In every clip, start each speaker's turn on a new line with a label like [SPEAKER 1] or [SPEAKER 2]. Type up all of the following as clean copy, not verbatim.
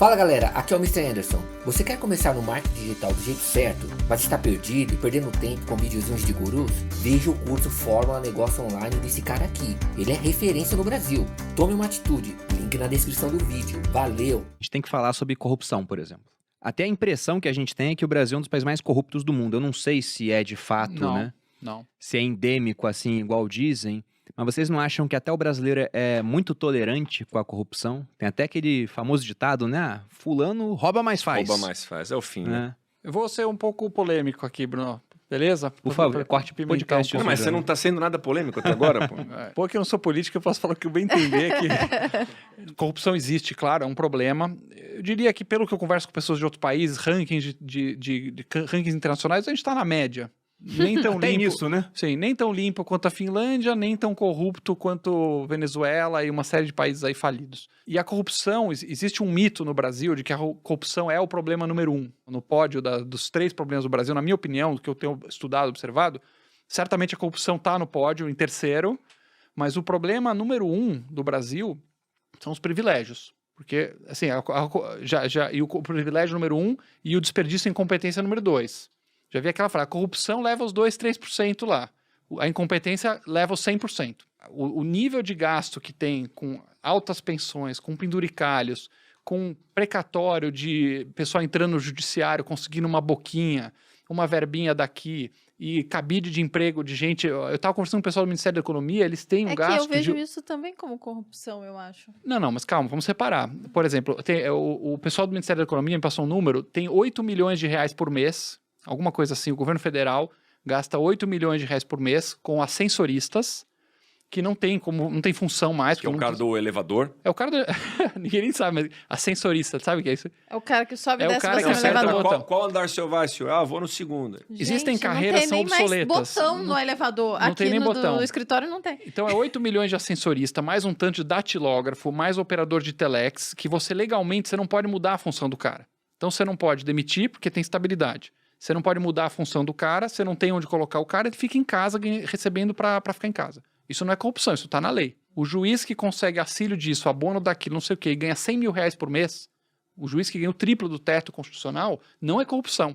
[SPEAKER 1] Fala galera, aqui é o Mr. Anderson. Você quer começar no marketing digital do jeito certo, mas está perdido e perdendo tempo com videozinhos de gurus? Veja o curso Fórmula Negócio Online desse cara aqui. Ele é referência no Brasil. Tome uma atitude. Link na descrição do vídeo. Valeu!
[SPEAKER 2] A gente tem que falar sobre corrupção, por exemplo. Até a impressão que a gente tem é que o Brasil é um dos países mais corruptos do mundo. Eu não sei se é de fato, né?
[SPEAKER 3] Não.
[SPEAKER 2] Se é endêmico, assim, igual dizem. Mas vocês não acham que até o brasileiro é muito tolerante com a corrupção? Tem até aquele famoso ditado, né? Ah, fulano rouba mais faz.
[SPEAKER 4] Rouba mais faz, é o fim, né?
[SPEAKER 3] Eu vou ser um pouco polêmico aqui, Bruno. Beleza?
[SPEAKER 2] Por favor, corte
[SPEAKER 3] pimentar
[SPEAKER 2] podcast.
[SPEAKER 4] Não, mas você não tá sendo nada polêmico até agora, pô.
[SPEAKER 3] Porque eu não sou político, eu posso falar o que eu bem entender que corrupção existe, claro, é um problema. Eu diria que, pelo que eu converso com pessoas de outros países, rankings rankings internacionais, a gente está na média. Nem tão
[SPEAKER 2] Até
[SPEAKER 3] limpo,
[SPEAKER 2] nisso, né?
[SPEAKER 3] Sim, nem tão limpo quanto a Finlândia, nem tão corrupto quanto Venezuela e uma série de países aí falidos. E a corrupção, existe um mito no Brasil de que a corrupção é o problema número 1. No pódio dos 3 problemas do Brasil, na minha opinião, do que eu tenho estudado, observado, certamente a corrupção está no pódio, em terceiro, mas o problema número 1 do Brasil são os privilégios. Porque, assim, e o privilégio número 1 e o desperdício e incompetência número 2. Já vi aquela frase, a corrupção leva os 2, 3% lá. A incompetência leva os 100%. O nível de gasto que tem com altas pensões, com penduricalhos, com precatório de pessoal entrando no judiciário, conseguindo uma boquinha, uma verbinha daqui, e cabide de emprego de gente... Eu estava conversando com o pessoal do Ministério da Economia, eles têm um gasto...
[SPEAKER 5] É que eu vejo isso também como corrupção, eu acho.
[SPEAKER 3] Não, mas calma, vamos separar. Por exemplo, o pessoal do Ministério da Economia me passou um número, tem 8 milhões de reais por mês... Alguma coisa assim, o governo federal gasta 8 milhões de reais por mês com ascensoristas, que não tem função mais.
[SPEAKER 4] Que é o cara do elevador.
[SPEAKER 3] É o cara do... Ninguém nem sabe, mas ascensorista, sabe o que é isso?
[SPEAKER 5] É o cara que sobe e
[SPEAKER 3] É o
[SPEAKER 5] desce
[SPEAKER 3] cara
[SPEAKER 5] você
[SPEAKER 3] que
[SPEAKER 5] no
[SPEAKER 3] acerta
[SPEAKER 5] elevador.
[SPEAKER 3] botão.
[SPEAKER 4] Qual andar seu vai, senhor? Ah, vou no segundo.
[SPEAKER 3] Existem
[SPEAKER 5] Gente,
[SPEAKER 3] carreiras que são
[SPEAKER 5] não tem nem
[SPEAKER 3] obsoletas.
[SPEAKER 5] mais botão no elevador.
[SPEAKER 3] Não
[SPEAKER 5] Aqui
[SPEAKER 3] tem nem
[SPEAKER 5] no
[SPEAKER 3] botão.
[SPEAKER 5] do escritório não tem.
[SPEAKER 3] Então é 8 milhões de ascensorista, mais um tanto de datilógrafo, mais operador de telex, que você legalmente você não pode mudar a função do cara. Então você não pode demitir porque tem estabilidade. Você não pode mudar a função do cara, você não tem onde colocar o cara, ele fica em casa recebendo para ficar em casa. Isso não é corrupção, isso está na lei. O juiz que consegue auxílio disso, abono daquilo, não sei o quê, e ganha 100 mil reais por mês, o juiz que ganha o triplo do teto constitucional, não é corrupção.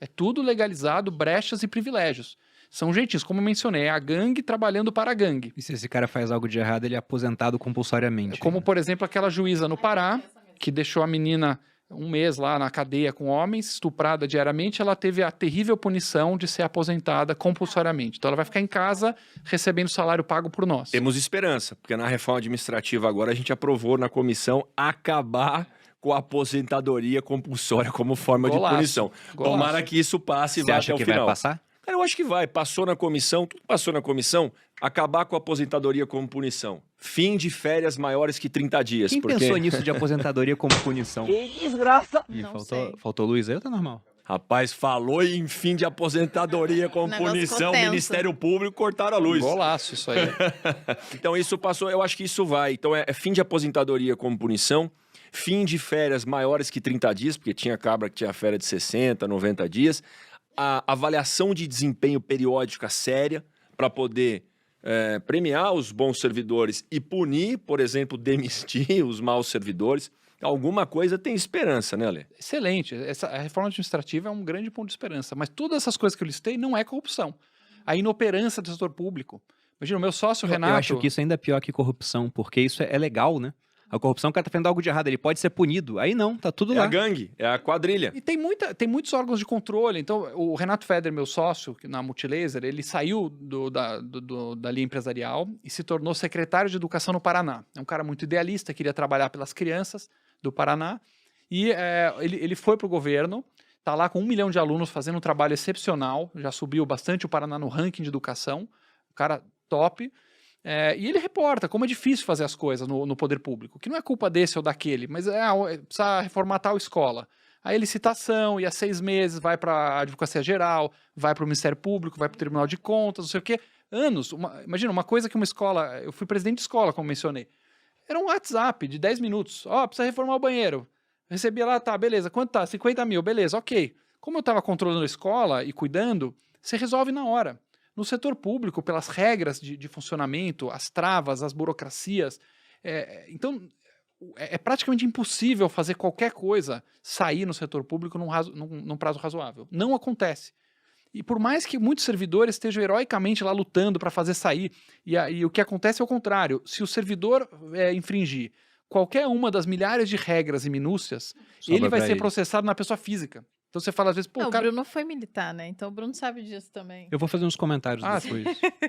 [SPEAKER 3] É tudo legalizado, brechas e privilégios. São jeitinhos, como eu mencionei, é a gangue trabalhando para a gangue.
[SPEAKER 2] E se esse cara faz algo de errado, ele é aposentado compulsoriamente.
[SPEAKER 3] Como, por exemplo, aquela juíza no Pará, que deixou a menina... um mês lá na cadeia com homens, estuprada diariamente, ela teve a terrível punição de ser aposentada compulsoriamente. Então ela vai ficar em casa recebendo salário pago por nós.
[SPEAKER 4] Temos esperança, porque na reforma administrativa agora a gente aprovou na comissão acabar com a aposentadoria compulsória como forma de punição.
[SPEAKER 3] Golaço.
[SPEAKER 4] Tomara que isso passe e
[SPEAKER 2] Você
[SPEAKER 4] vá
[SPEAKER 2] acha
[SPEAKER 4] até o
[SPEAKER 2] que
[SPEAKER 4] final.
[SPEAKER 2] vai passar?
[SPEAKER 4] Cara, eu acho que vai. Passou na comissão, tudo passou na comissão. Acabar com a aposentadoria como punição. Fim de férias maiores que 30 dias.
[SPEAKER 2] Quem
[SPEAKER 4] porque...
[SPEAKER 2] pensou nisso de aposentadoria como punição?
[SPEAKER 6] Que desgraça!
[SPEAKER 2] Ih,
[SPEAKER 5] Não sei.
[SPEAKER 2] faltou luz aí ou tá normal?
[SPEAKER 4] Rapaz, falou em fim de aposentadoria como
[SPEAKER 5] O negócio
[SPEAKER 4] punição,
[SPEAKER 5] ficou
[SPEAKER 4] o
[SPEAKER 5] tenso.
[SPEAKER 4] Ministério Público cortaram a luz.
[SPEAKER 3] Golaço isso aí.
[SPEAKER 4] Então isso passou, eu acho que isso vai. Então é fim de aposentadoria como punição, fim de férias maiores que 30 dias, porque tinha cabra que tinha férias de 60, 90 dias, a avaliação de desempenho periódica séria para poder premiar os bons servidores e punir, por exemplo, demitir os maus servidores. Alguma coisa tem esperança, né, Lê?
[SPEAKER 3] Excelente. A reforma administrativa é um grande ponto de esperança. Mas todas essas coisas que eu listei não é corrupção. A inoperância do setor público. Imagina, o meu sócio, Renato...
[SPEAKER 2] Eu acho que isso ainda é pior que corrupção, porque isso é legal, né? A corrupção, o cara tá fazendo algo de errado, ele pode ser punido. Aí não, tá tudo
[SPEAKER 4] É
[SPEAKER 2] lá.
[SPEAKER 4] a gangue, é a quadrilha.
[SPEAKER 3] E tem muitos órgãos de controle. Então, o Renato Feder, meu sócio, na Multilaser, ele saiu da linha empresarial e se tornou secretário de Educação no Paraná. É um cara muito idealista, queria trabalhar pelas crianças do Paraná. E ele foi para o governo, está lá com 1 milhão de alunos fazendo um trabalho excepcional, já subiu bastante o Paraná no ranking de educação, um cara top. E ele reporta como é difícil fazer as coisas no poder público, que não é culpa desse ou daquele, mas precisa reformar tal escola. Aí licitação, e há 6 meses vai para a Advocacia Geral, vai para o Ministério Público, vai para o Tribunal de Contas, não sei o quê. Anos. Imagina, uma coisa que uma escola... Eu fui presidente de escola, como mencionei. Era um WhatsApp de 10 minutos. Precisa reformar o banheiro. Recebia lá, tá, beleza. Quanto tá? 50 mil, beleza, ok. Como eu estava controlando a escola e cuidando, você resolve na hora. No setor público, pelas regras de funcionamento, as travas, as burocracias. Então, é praticamente impossível fazer qualquer coisa sair no setor público num prazo razoável. Não acontece. E por mais que muitos servidores estejam heroicamente lá lutando para fazer sair, e o que acontece é o contrário. Se o servidor infringir qualquer uma das milhares de regras e minúcias,
[SPEAKER 2] Sobra
[SPEAKER 3] ele vai
[SPEAKER 2] pra
[SPEAKER 3] ser
[SPEAKER 2] ele.
[SPEAKER 3] processado na pessoa física. Então você fala às vezes, pô,
[SPEAKER 5] Não,
[SPEAKER 3] o
[SPEAKER 5] o
[SPEAKER 3] cara...
[SPEAKER 5] Bruno foi militar, né? Então o Bruno sabe disso também.
[SPEAKER 2] Eu vou fazer uns comentários
[SPEAKER 3] Ah,
[SPEAKER 2] depois.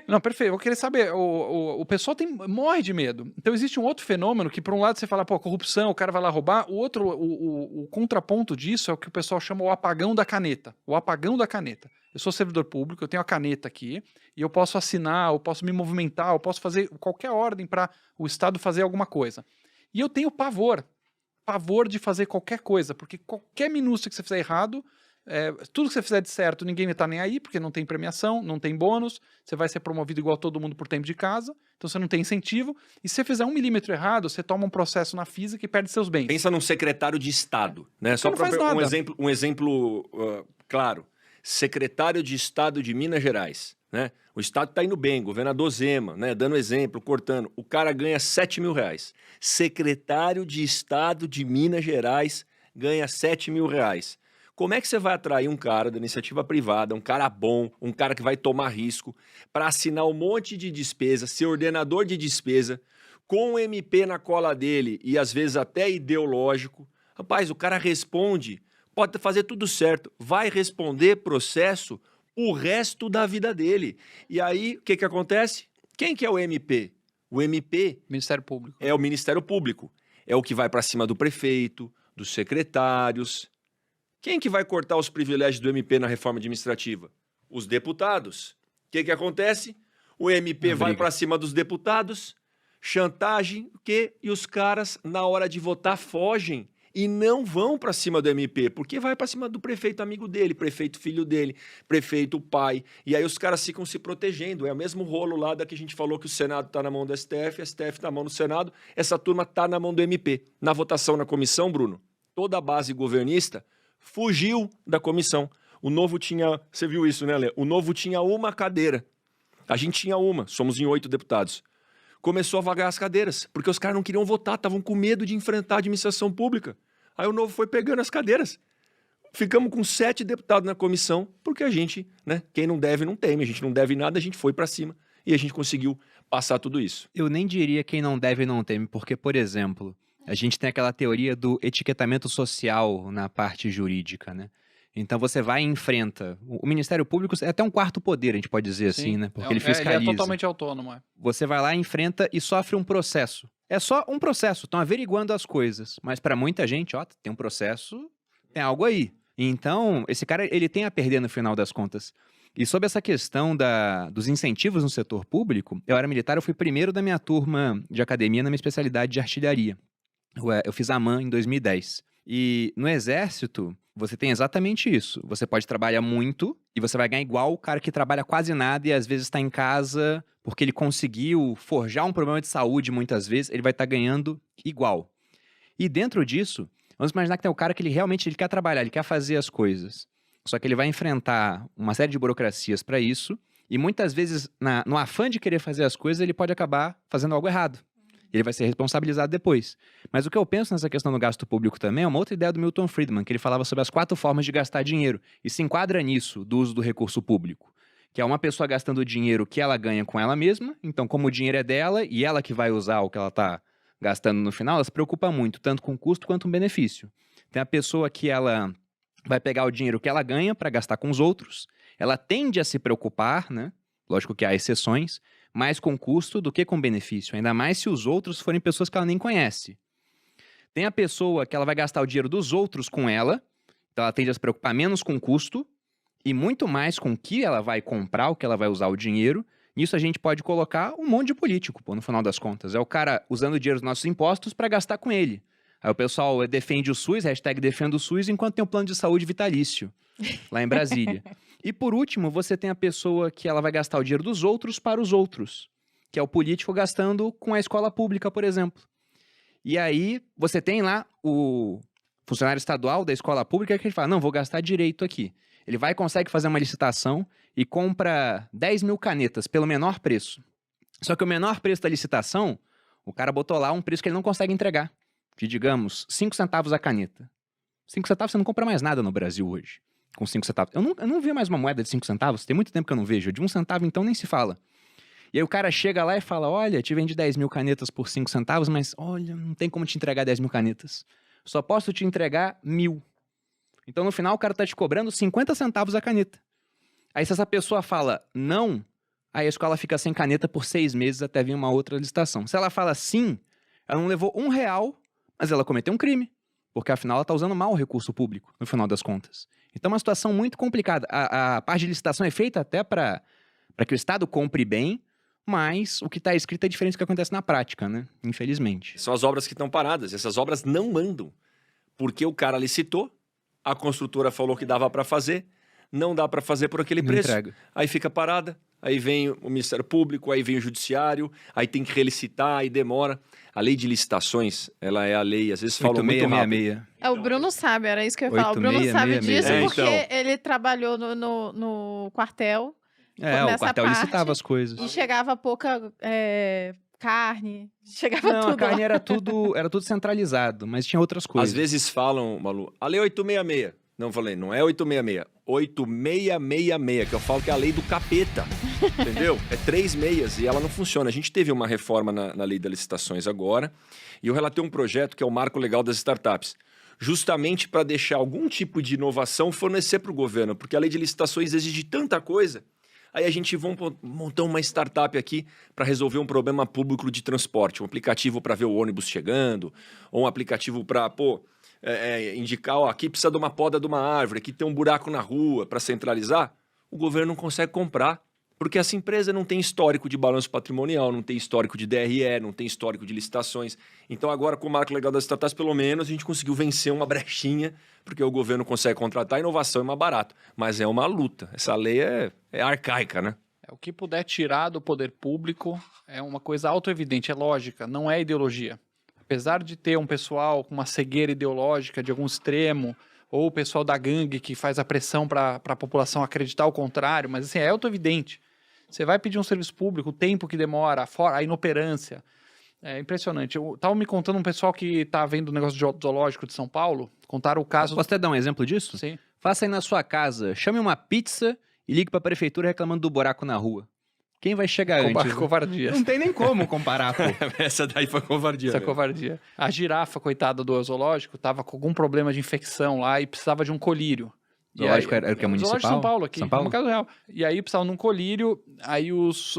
[SPEAKER 3] Não, perfeito. Eu vou querer saber. O pessoal morre de medo. Então existe um outro fenômeno que, por um lado, você fala, pô, corrupção, o cara vai lá roubar. O outro, o contraponto disso é o que o pessoal chama o apagão da caneta. O apagão da caneta. Eu sou servidor público, eu tenho a caneta aqui, e eu posso assinar, eu posso me movimentar, eu posso fazer qualquer ordem para o Estado fazer alguma coisa. E eu tenho pavor de fazer qualquer coisa, porque qualquer minúcia que você fizer errado, tudo que você fizer de certo, ninguém vai estar nem aí, porque não tem premiação, não tem bônus, você vai ser promovido igual todo mundo por tempo de casa, então você não tem incentivo, e se você fizer 1 milímetro errado, você toma um processo na física e perde seus bens.
[SPEAKER 4] Pensa num secretário de Estado, né? Só
[SPEAKER 3] não
[SPEAKER 4] para
[SPEAKER 3] faz nada.
[SPEAKER 4] um exemplo claro. Secretário de Estado de Minas Gerais, né? O Estado está indo bem, governador Zema, né? Dando exemplo, cortando. O cara ganha R$7 mil. Secretário de Estado de Minas Gerais ganha R$7 mil. Como é que você vai atrair um cara da iniciativa privada, um cara bom, um cara que vai tomar risco, para assinar um monte de despesa, ser ordenador de despesa, com o MP na cola dele e às vezes até ideológico? Rapaz, o cara responde, pode fazer tudo certo, vai responder processo o resto da vida dele. E aí, o que acontece? Quem que é o MP? O MP
[SPEAKER 3] Ministério Público.
[SPEAKER 4] é o Ministério Público. É o que vai para cima do prefeito, dos secretários. Quem que vai cortar os privilégios do MP na reforma administrativa? Os deputados. O que acontece? O MP vai para cima dos deputados, chantagem, e os caras, na hora de votar, fogem e não vão para cima do MP, porque vai para cima do prefeito amigo dele, prefeito filho dele, prefeito pai, e aí os caras ficam se protegendo. É o mesmo rolo lá da que a gente falou que o Senado está na mão do STF, STF na mão do Senado, essa turma está na mão do MP. Na votação na comissão, Bruno, toda a base governista fugiu da comissão. O Novo tinha, você viu isso, né, Lê? O Novo tinha uma cadeira. A gente tinha uma, somos em 8 deputados. Começou a vagar as cadeiras, porque os caras não queriam votar, estavam com medo de enfrentar a administração pública. Aí o Novo foi pegando as cadeiras. Ficamos com 7 deputados na comissão, porque a gente, né, quem não deve não teme, a gente não deve nada, a gente foi pra cima e a gente conseguiu passar tudo isso.
[SPEAKER 2] Eu nem diria quem não deve não teme, porque, por exemplo, a gente tem aquela teoria do etiquetamento social na parte jurídica, né? Então você vai e enfrenta. O Ministério Público é até um quarto poder, a gente pode dizer assim, né? Porque ele fiscaliza.
[SPEAKER 3] Ele é totalmente autônomo.
[SPEAKER 2] Você vai lá, enfrenta e sofre um processo. É só um processo, estão averiguando as coisas. Mas para muita gente, ó, tem um processo, tem algo aí. Então, esse cara, ele tem a perder no final das contas. E sobre essa questão dos incentivos no setor público, eu era militar, eu fui primeiro da minha turma de academia na minha especialidade de artilharia. Eu fiz a AMAN em 2010. E no Exército, você tem exatamente isso. Você pode trabalhar muito e você vai ganhar igual o cara que trabalha quase nada e às vezes está em casa porque ele conseguiu forjar um problema de saúde muitas vezes, ele vai estar ganhando igual. E dentro disso, vamos imaginar que tem o cara que ele realmente quer trabalhar, ele quer fazer as coisas. Só que ele vai enfrentar uma série de burocracias para isso e muitas vezes, no afã de querer fazer as coisas, ele pode acabar fazendo algo errado. Ele vai ser responsabilizado depois. Mas o que eu penso nessa questão do gasto público também é uma outra ideia do Milton Friedman, que ele falava sobre as 4 formas de gastar dinheiro. E se enquadra nisso, do uso do recurso público. Que é uma pessoa gastando dinheiro que ela ganha com ela mesma, então como o dinheiro é dela e ela que vai usar o que ela está gastando no final, ela se preocupa muito, tanto com custo quanto com benefício. Tem a pessoa que ela vai pegar o dinheiro que ela ganha para gastar com os outros, ela tende a se preocupar, né? Lógico que há exceções, mais com custo do que com benefício, ainda mais se os outros forem pessoas que ela nem conhece. Tem a pessoa que ela vai gastar o dinheiro dos outros com ela, então ela tende a se preocupar menos com custo e muito mais com o que ela vai comprar, o que ela vai usar o dinheiro. Nisso a gente pode colocar um monte de político, no final das contas. É o cara usando o dinheiro dos nossos impostos para gastar com ele. Aí o pessoal defende o SUS, hashtag defenda o SUS, enquanto tem um plano de saúde vitalício, lá em Brasília. E por último, você tem a pessoa que ela vai gastar o dinheiro dos outros para os outros, que é o político gastando com a escola pública, por exemplo. E aí você tem lá o funcionário estadual da escola pública que ele fala, não, vou gastar direito aqui. Ele vai e consegue fazer uma licitação e compra 10 mil canetas pelo menor preço. Só que o menor preço da licitação, o cara botou lá um preço que ele não consegue entregar. de, digamos, 5 centavos a caneta. 5 centavos você não compra mais nada no Brasil hoje, com 5 centavos. Eu não vi mais uma moeda de 5 centavos, tem muito tempo que eu não vejo. De 1 centavo, então, nem se fala. E aí o cara chega lá e fala, olha, te vendi 10 mil canetas por 5 centavos, mas, olha, não tem como te entregar 10 mil canetas. Só posso te entregar 1.000. Então, no final, o cara tá te cobrando 50 centavos a caneta. Aí, se essa pessoa fala não, aí a escola fica sem caneta por 6 meses até vir uma outra licitação. Se ela fala sim, ela não levou R$1, mas ela cometeu um crime. Porque, afinal, ela tá usando mal o recurso público, no final das contas. Então, é uma situação muito complicada. A parte de licitação é feita até para que o Estado compre bem, mas o que está escrito é diferente do que acontece na prática, né? Infelizmente.
[SPEAKER 4] São as obras que estão paradas. Essas obras não andam. Porque o cara licitou, a construtora falou que dava para fazer, não dá para fazer por aquele
[SPEAKER 2] Não
[SPEAKER 4] preço.
[SPEAKER 2] entrega.
[SPEAKER 4] Aí fica parada, aí vem o Ministério Público, aí vem o Judiciário, aí tem que relicitar, aí demora. A lei de licitações, ela é a lei, às vezes falam muito rápido.
[SPEAKER 2] 8666.
[SPEAKER 5] O Bruno sabe, era isso que eu ia falar. O Bruno
[SPEAKER 2] 8666.
[SPEAKER 5] sabe disso
[SPEAKER 4] É,
[SPEAKER 5] porque
[SPEAKER 4] então.
[SPEAKER 5] ele trabalhou no quartel
[SPEAKER 2] É, o
[SPEAKER 5] nessa
[SPEAKER 2] quartel
[SPEAKER 5] parte,
[SPEAKER 2] licitava as coisas.
[SPEAKER 5] e chegava pouca carne, chegava
[SPEAKER 2] Não,
[SPEAKER 5] tudo
[SPEAKER 2] a carne
[SPEAKER 5] lá.
[SPEAKER 2] era tudo centralizado, mas tinha outras coisas.
[SPEAKER 4] Às vezes falam, Malu, a lei 866. Não, falei, não é 866. 8666, que eu falo que é a lei do capeta. Entendeu? É 3 meias e ela não funciona. A gente teve uma reforma na lei das licitações agora, e eu relatei um projeto que é o Marco Legal das Startups. Justamente para deixar algum tipo de inovação fornecer para o governo, porque a lei de licitações exige tanta coisa. Aí a gente vai montar uma startup aqui para resolver um problema público de transporte, um aplicativo para ver o ônibus chegando, ou um aplicativo para, indicar, ó, aqui precisa de uma poda de uma árvore, aqui tem um buraco na rua para centralizar. O governo não consegue comprar, porque essa empresa não tem histórico de balanço patrimonial, não tem histórico de DRE, não tem histórico de licitações. Então agora com o Marco Legal das Startups, pelo menos, a gente conseguiu vencer uma brechinha, porque o governo consegue contratar, a inovação é mais barato. Mas é uma luta. Essa lei é arcaica, né?
[SPEAKER 3] O que puder tirar do poder público é uma coisa autoevidente, é lógica, não é ideologia. Apesar de ter um pessoal com uma cegueira ideológica de algum extremo, ou o pessoal da gangue que faz a pressão para a população acreditar o contrário, mas assim, é autoevidente. Você vai pedir um serviço público, o tempo que demora, a inoperância. É impressionante. Eu tava me contando um pessoal que tá vendo o negócio de zoológico de São Paulo, contaram o caso...
[SPEAKER 2] Posso até dar um exemplo disso?
[SPEAKER 3] Sim.
[SPEAKER 2] Faça aí na sua casa, chame uma pizza e ligue pra prefeitura reclamando do buraco na rua. Quem vai chegar antes?
[SPEAKER 3] Covardia.
[SPEAKER 2] Não tem nem como comparar, pô.
[SPEAKER 4] Essa daí foi covardia.
[SPEAKER 3] Essa
[SPEAKER 4] né?
[SPEAKER 3] covardia. A girafa, coitada do zoológico, tava com algum problema de infecção lá e precisava de um colírio.
[SPEAKER 2] Zoológico era o que é municipal?
[SPEAKER 3] Zoológico de São Paulo, aqui,
[SPEAKER 2] São Paulo?
[SPEAKER 3] no caso real. E aí precisava de um colírio, aí os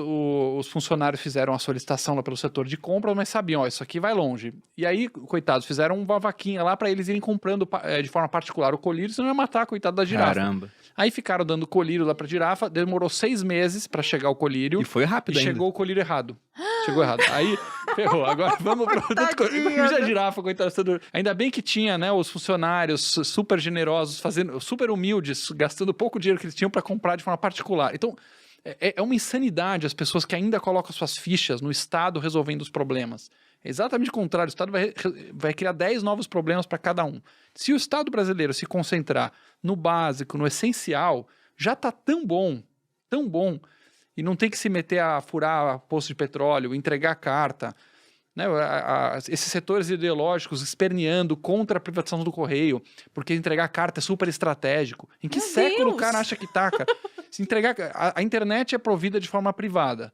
[SPEAKER 3] funcionários fizeram a solicitação lá pelo setor de compra, mas sabiam, ó, isso aqui vai longe. E aí, coitados, fizeram uma vaquinha lá para eles irem comprando de forma particular o colírio, senão ia matar a coitada da girafa.
[SPEAKER 2] Caramba.
[SPEAKER 3] Aí ficaram dando colírio lá pra girafa, demorou 6 meses pra chegar o colírio.
[SPEAKER 2] E foi rápido
[SPEAKER 3] E
[SPEAKER 2] ainda.
[SPEAKER 3] chegou o colírio errado. Chegou errado. Aí, ferrou. Agora vamos pro
[SPEAKER 5] Tadinha.
[SPEAKER 3] a girafa, coitada. Ainda bem que tinha, né, os funcionários super generosos, super humildes, gastando pouco dinheiro que eles tinham pra comprar de forma particular. Então, é uma insanidade as pessoas que ainda colocam suas fichas no Estado resolvendo os problemas. É exatamente o contrário. O Estado vai criar 10 novos problemas para cada um. Se o Estado brasileiro se concentrar no básico, no essencial, já tá tão bom, e não tem que se meter a furar poço de petróleo, entregar carta, né? Esses setores ideológicos esperneando contra a privatização do Correio, porque entregar carta é super estratégico. Em que
[SPEAKER 5] Meu
[SPEAKER 3] século
[SPEAKER 5] Deus!
[SPEAKER 3] o cara acha que tá, cara? Se entregar... A internet é provida de forma privada.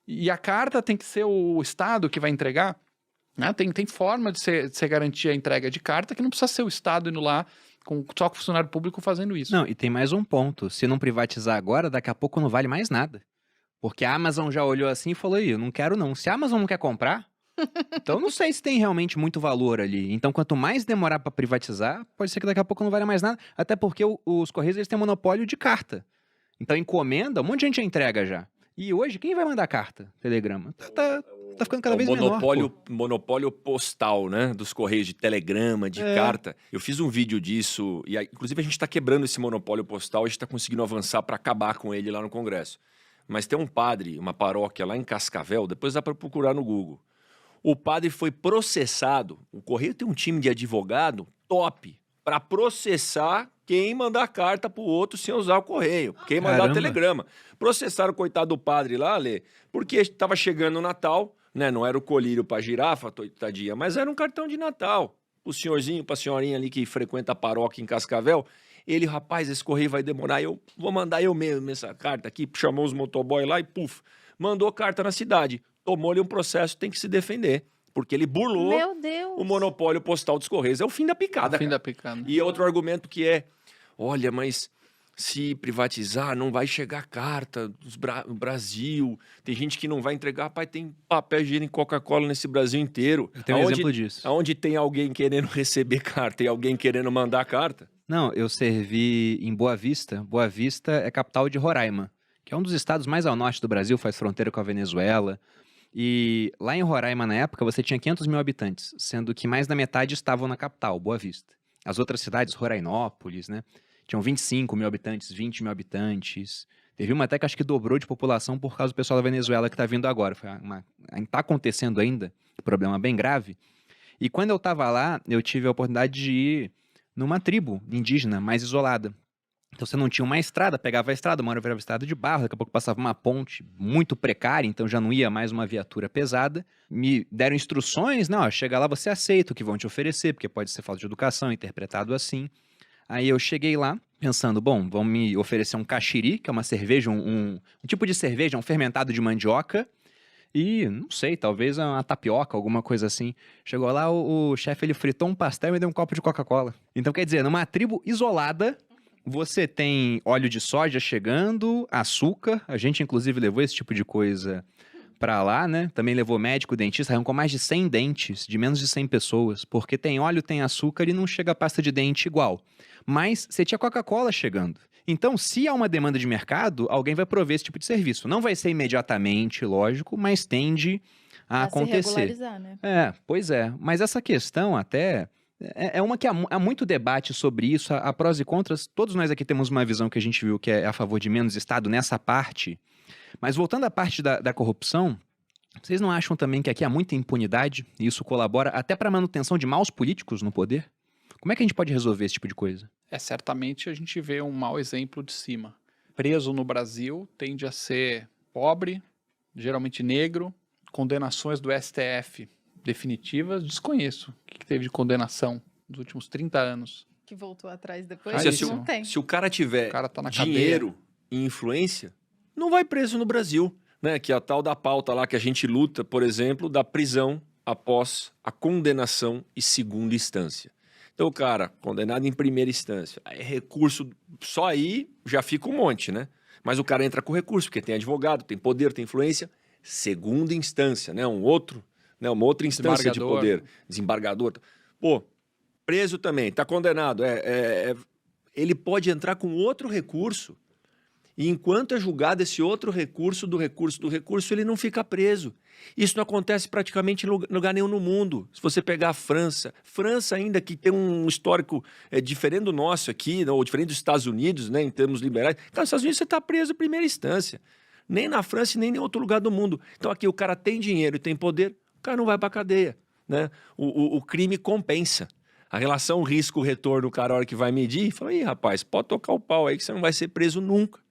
[SPEAKER 3] E a carta tem que ser o Estado que vai entregar. Né? Tem forma de ser garantir a entrega de carta que não precisa ser o Estado indo lá só com o funcionário público fazendo isso.
[SPEAKER 2] Não, e tem mais um ponto. Se não privatizar agora, daqui a pouco não vale mais nada. Porque a Amazon já olhou assim e falou, aí, eu não quero não. Se a Amazon não quer comprar, então não sei se tem realmente muito valor ali. Então quanto mais demorar para privatizar, pode ser que daqui a pouco não valha mais nada. Até porque os Correios eles têm monopólio de carta. Então encomenda, um monte de gente já entrega já. E hoje, quem vai mandar carta? Telegrama. Tá ficando cada vez menor.
[SPEAKER 4] Monopólio postal, né? Dos correios de telegrama, de carta. Eu fiz um vídeo disso, e inclusive a gente está quebrando esse monopólio postal, a gente está conseguindo avançar para acabar com ele lá no Congresso. Mas tem um padre, uma paróquia lá em Cascavel, depois dá para procurar no Google. O padre foi processado, o Correio tem um time de advogado top, para processar quem mandar carta pro outro sem usar o Correio, quem mandar
[SPEAKER 2] Caramba.
[SPEAKER 4] telegrama. Processaram o coitado do padre lá, Lê, porque estava chegando o Natal, né? Não era o colírio para girafa, tadinha, mas era um cartão de Natal. O senhorzinho, pra senhorinha ali que frequenta a paróquia em Cascavel, ele, rapaz, esse correio vai demorar, eu vou mandar eu mesmo essa carta aqui, chamou os motoboy lá e puf, mandou carta na cidade. Tomou-lhe um processo, tem que se defender, porque ele burlou
[SPEAKER 5] Meu Deus.
[SPEAKER 4] o monopólio postal dos correios. É o fim da picada,
[SPEAKER 3] Fim
[SPEAKER 4] cara.
[SPEAKER 3] da picada.
[SPEAKER 4] E outro argumento que é, olha, mas se privatizar, não vai chegar carta do Brasil. Tem gente que não vai entregar. Rapaz, tem papel higiênico e Coca-Cola nesse Brasil inteiro.
[SPEAKER 2] Eu tenho um exemplo disso.
[SPEAKER 4] Aonde tem alguém querendo receber carta e alguém querendo mandar carta?
[SPEAKER 2] Não, eu servi em Boa Vista. Boa Vista é capital de Roraima, que é um dos estados mais ao norte do Brasil, faz fronteira com a Venezuela. E lá em Roraima, na época, você tinha 500 mil habitantes, sendo que mais da metade estavam na capital, Boa Vista. As outras cidades, Rorainópolis, né? Tinham 25 mil habitantes, 20 mil habitantes. Teve uma até que acho que dobrou de população por causa do pessoal da Venezuela que está vindo agora. Está acontecendo ainda, problema bem grave. E quando eu estava lá, eu tive a oportunidade de ir numa tribo indígena mais isolada. Então você não tinha uma estrada, pegava a estrada, uma hora virava estrada de barro, daqui a pouco passava uma ponte muito precária, então já não ia mais uma viatura pesada. Me deram instruções, não, chega lá, você aceita o que vão te oferecer, porque pode ser falta de educação, interpretado assim. Aí eu cheguei lá, pensando, bom, vão me oferecer um caxiri, que é uma cerveja, um tipo de cerveja, um fermentado de mandioca, e, não sei, talvez uma tapioca, alguma coisa assim. Chegou lá, o chefe, ele fritou um pastel e me deu um copo de Coca-Cola. Então, quer dizer, numa tribo isolada, você tem óleo de soja chegando, açúcar, a gente, inclusive, levou esse tipo de coisa pra lá, né? Também levou médico, dentista, arrancou mais de 100 dentes, de menos de 100 pessoas, porque tem óleo, tem açúcar e não chega a pasta de dente igual. Mas você tinha Coca-Cola chegando. Então, se há uma demanda de mercado, alguém vai prover esse tipo de serviço. Não vai ser imediatamente, lógico, mas tende a acontecer.
[SPEAKER 5] Se regularizar, né?
[SPEAKER 2] Pois é. Mas essa questão até é uma que há muito debate sobre isso, há prós e contras. Todos nós aqui temos uma visão que a gente viu que é a favor de menos Estado nessa parte. Mas voltando à parte da corrupção, vocês não acham também que aqui há muita impunidade e isso colabora até para a manutenção de maus políticos no poder? Como é que a gente pode resolver esse tipo de coisa?
[SPEAKER 3] Certamente a gente vê um mau exemplo de cima. Preso no Brasil tende a ser pobre, geralmente negro, condenações do STF definitivas, desconheço. O que teve de condenação nos últimos 30 anos?
[SPEAKER 5] Que voltou atrás depois,
[SPEAKER 3] Raríssimo.
[SPEAKER 5] não tem.
[SPEAKER 4] Se o cara tiver
[SPEAKER 3] O cara tá na
[SPEAKER 4] dinheiro e influência, não vai preso no Brasil, né? Que é a tal da pauta lá que a gente luta, por exemplo, da prisão após a condenação e segunda instância. Então, o cara, condenado em primeira instância, aí recurso, só aí já fica um monte, né? Mas o cara entra com recurso, porque tem advogado, tem poder, tem influência. Segunda instância, né? Uma outra instância de poder. Desembargador. Pô, preso também, tá condenado. Ele pode entrar com outro recurso. E enquanto é julgado esse outro recurso, ele não fica preso. Isso não acontece praticamente em lugar nenhum no mundo. Se você pegar a França ainda que tem um histórico diferente do nosso aqui, ou diferente dos Estados Unidos, né, em termos liberais. Cara, nos Estados Unidos você está preso em primeira instância. Nem na França e nem em outro lugar do mundo. Então aqui o cara tem dinheiro e tem poder, o cara não vai para cadeia, né? O crime compensa. A relação risco-retorno, o cara, a hora que vai medir, fala, ih, rapaz, pode tocar o pau aí que você não vai ser preso nunca.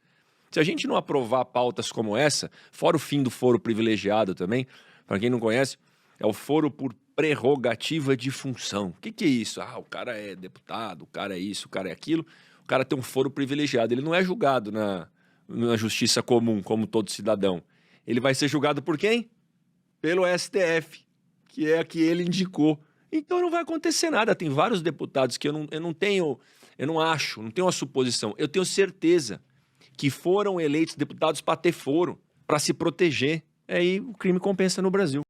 [SPEAKER 4] Se a gente não aprovar pautas como essa, fora o fim do foro privilegiado também, para quem não conhece, é o foro por prerrogativa de função. O que é isso? O cara é deputado, o cara é isso, o cara é aquilo. O cara tem um foro privilegiado. Ele não é julgado na justiça comum, como todo cidadão. Ele vai ser julgado por quem? Pelo STF, que é a que ele indicou. Então não vai acontecer nada. Tem vários deputados que eu não tenho a suposição, eu tenho certeza que foram eleitos deputados para ter foro, para se proteger. Aí o crime compensa no Brasil.